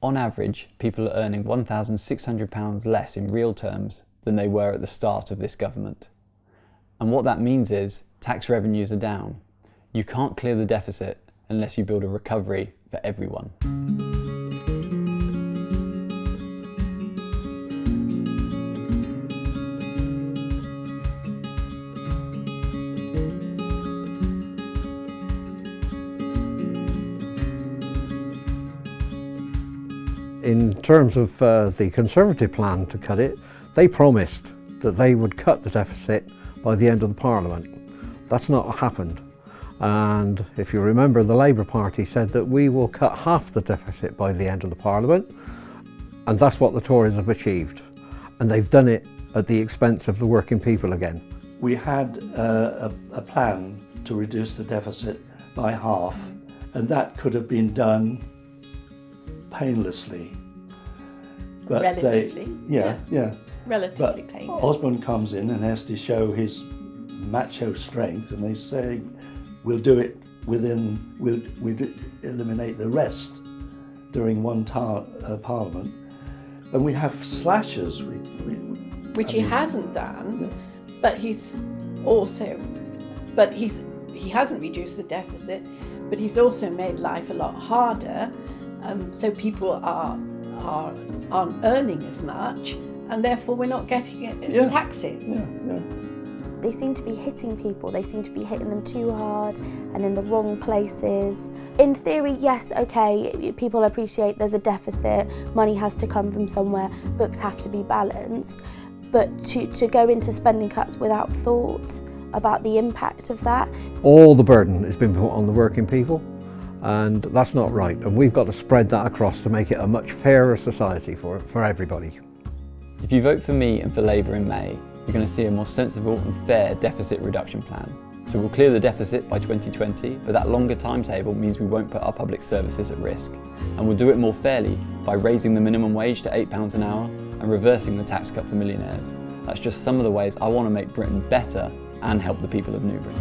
On average, people are earning £1,600 less in real terms than they were at the start of this government. And what that means is tax revenues are down. You can't clear the deficit unless you build a recovery for everyone. In terms of the Conservative plan to cut it, they promised that they would cut the deficit by the end of the Parliament. That's not happened. And if you remember, the Labour Party said that we will cut half the deficit by the end of the Parliament, and that's what the Tories have achieved. And they've done it at the expense of the working people again. We had a plan to reduce the deficit by half, and that could have been done painlessly. But relatively, yeah. Relatively But painless. Osborne comes in and has to show his macho strength, and they say, we'll do it within, we'll eliminate the rest during one Parliament. And we have slashes. Which he hasn't done, but he hasn't reduced the deficit, but he's also made life a lot harder. So people aren't earning as much, and therefore we're not getting it in taxes. Yeah. They seem to be hitting people, they seem to be hitting them too hard and in the wrong places. In theory, yes, okay, people appreciate there's a deficit, money has to come from somewhere, books have to be balanced, but to go into spending cuts without thought about the impact of that. All the burden has been put on the working people, and that's not right, and we've got to spread that across to make it a much fairer society for everybody. If you vote for me and for Labour in May, you're going to see a more sensible and fair deficit reduction plan. So we'll clear the deficit by 2020, but that longer timetable means we won't put our public services at risk. And we'll do it more fairly by raising the minimum wage to £8 an hour and reversing the tax cut for millionaires. That's just some of the ways I want to make Britain better and help the people of Newbury.